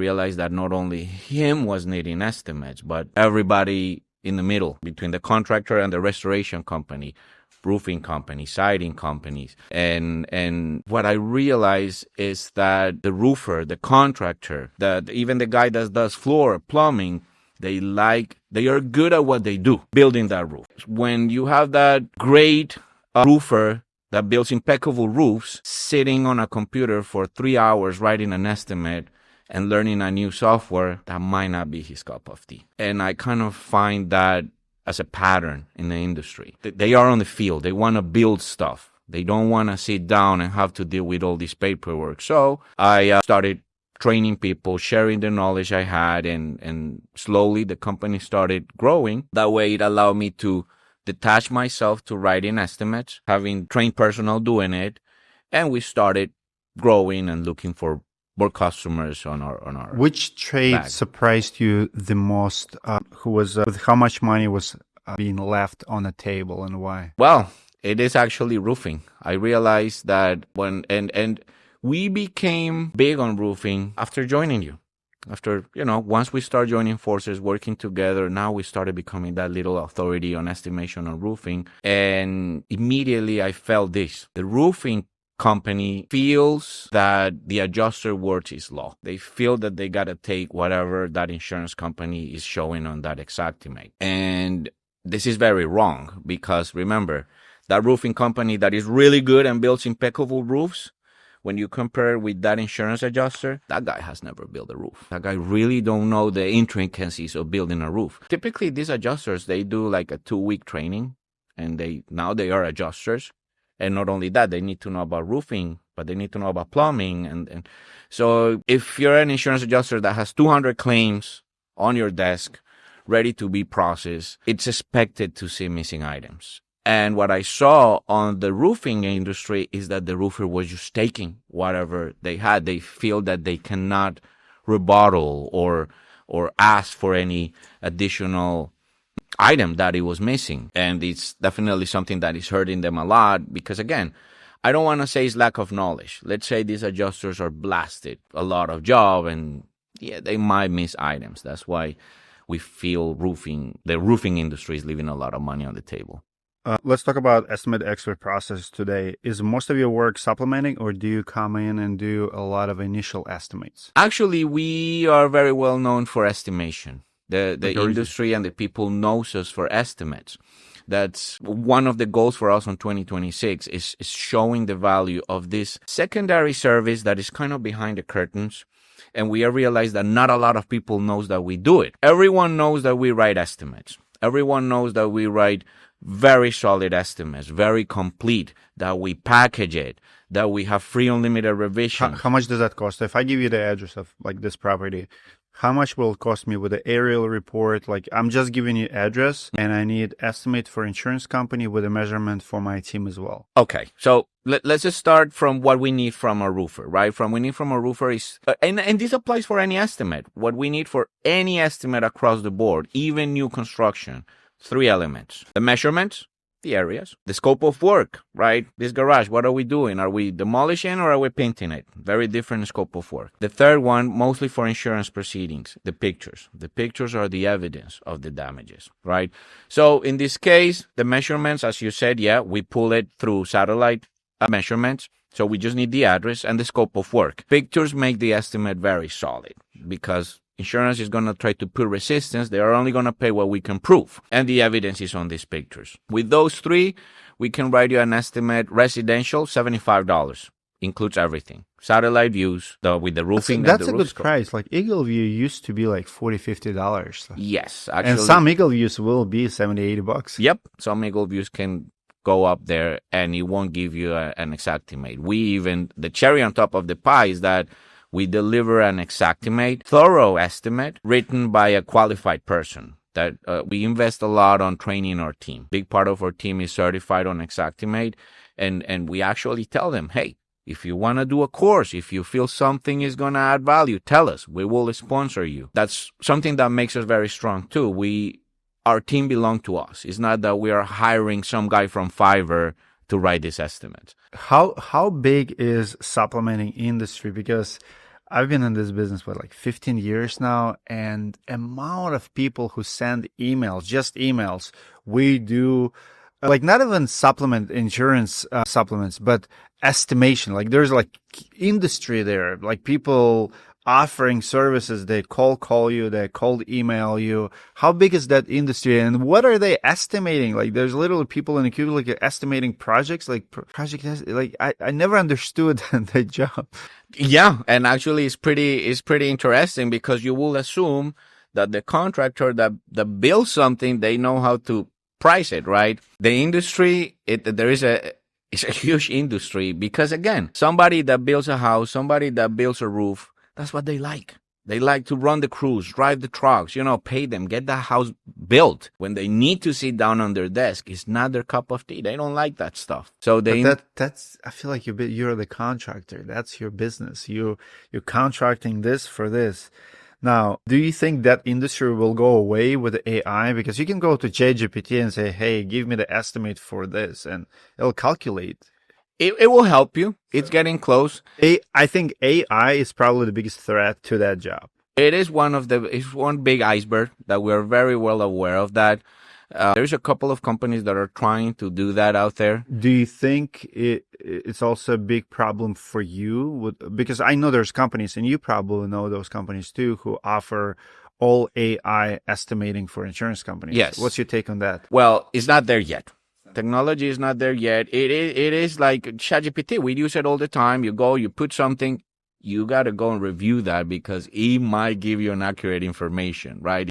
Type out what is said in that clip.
realized that not only him was needing estimates, but everybody in the middle between the contractor and the restoration company, roofing company, siding companies. And what I realized is that the roofer, the contractor, even the guy that does floor, plumbing, they are good at what they do, building that roof. When you have that great roofer that builds impeccable roofs, sitting on a computer for 3 hours writing an estimate and learning a new software, that might not be his cup of tea. And I kind of find that as a pattern in the industry. They are on the field. They want to build stuff. They don't want to sit down and have to deal with all this paperwork. So I started training people, sharing the knowledge I had, and slowly the company started growing. That way it allowed me to detach myself to writing estimates, having trained personnel doing it, and we started growing and looking for more customers on our Which trade bag. surprised you the most? With how much money was being left on the table, and why? Well, it is actually roofing. I realized that and we became big on roofing after joining you. After, once we start joining forces, working together, now we started becoming that little authority on estimation on roofing. And immediately I felt this. The roofing company feels that the adjuster words is law. They feel that they got to take whatever that insurance company is showing on that Xactimate. And this is very wrong, because remember, that roofing company that is really good and builds impeccable roofs, when you compare with that insurance adjuster, that guy has never built a roof. That guy really don't know the intricacies of building a roof. Typically, these adjusters, they do like a 2-week training, and now they are adjusters. And not only that, they need to know about roofing, but they need to know about plumbing. And so if you're an insurance adjuster that has 200 claims on your desk ready to be processed, it's expected to see missing items. And what I saw on the roofing industry is that the roofer was just taking whatever they had. They feel that they cannot rebuttal or ask for any additional item that it was missing. And it's definitely something that is hurting them a lot, because again, I don't want to say it's lack of knowledge. Let's say these adjusters are blasted a lot of job, and they might miss items. That's why we feel the roofing industry is leaving a lot of money on the table. Let's talk about estimate expert process today. Is most of your work supplementing, or do you come in and do a lot of initial estimates? Actually, we are very well known for estimation. The industry and the people knows us for estimates. That's one of the goals for us on 2026 is showing the value of this secondary service that is kind of behind the curtains. And we have realized that not a lot of people knows that we do it. Everyone knows that we write estimates. Everyone knows that we write very solid estimates, very complete, that we package it, that we have free unlimited revision. How much does that cost? If I give you the address of like this property, how much will it cost me with the aerial report? Like, I'm just giving you address, and I need estimate for insurance company with a measurement for my team as well. Okay, so let's just start from what we need from a roofer, right? From we need from a roofer is, and this applies for any estimate. What we need for any estimate across the board, even new construction, 3 elements: the measurements, the areas, the scope of work, right? This garage, what are we doing? Are we demolishing or are we painting it? Very different scope of work. The third one, mostly for insurance proceedings, the pictures. The pictures are the evidence of the damages, right? So in this case, the measurements, as you said, we pull it through satellite measurements. So we just need the address and the scope of work. Pictures make the estimate very solid, because insurance is going to try to put resistance. They are only going to pay what we can prove. And the evidence is on these pictures. With those 3, we can write you an estimate. Residential, $75. Includes everything. Satellite views, with the roofing. That's and the a good price. Like Eagle View used to be like $40, $50. So. Yes, actually. And some Eagle Views will be $70, $80. Yep. Some Eagle Views can go up there and it won't give you an Xactimate. The cherry on top of the pie is that we deliver an Xactimate, thorough estimate written by a qualified person. That we invest a lot on training our team. Big part of our team is certified on Xactimate, and we actually tell them, hey, if you want to do a course, if you feel something is going to add value, tell us. We will sponsor you. That's something that makes us very strong too. Our team belongs to us. It's not that we are hiring some guy from Fiverr to write this estimate. How big is supplementing industry? Because I've been in this business for like 15 years now, and amount of people who send emails, just emails, we do like not even supplement insurance supplements, but estimation. Like there's like industry there, like people offering services. They call you, they cold email you. How big is that industry, and what are they estimating? Like there's literally people in the cubicle like estimating projects, like like I never understood that job. Yeah, and actually it's pretty interesting because you will assume that the contractor that builds something, they know how to price it, right? The industry, it's a huge industry because again, somebody that builds a house, somebody that builds a roof, that's what they like. They like to run the crews, drive the trucks, pay them, get the house built. When they need to sit down on their desk, it's not their cup of tea. They don't like that stuff. So That's I feel like you're the contractor. That's your business. You're contracting this for this. Now, do you think that industry will go away with AI? Because you can go to ChatGPT and say, "Hey, give me the estimate for this," and it'll calculate. it will help you. It's getting close. I think AI is probably the biggest threat to that job. It's one big iceberg that we're very well aware of that. There's a couple of companies that are trying to do that out there. Do you think it's also a big problem for you? Because I know there's companies, and you probably know those companies too, who offer all AI estimating for insurance companies. Yes. What's your take on that? Well, it's not there yet. Technology is not there yet. It is like ChatGPT. We use it all the time. You go, you put something, you got to go and review that because it might give you inaccurate information, right?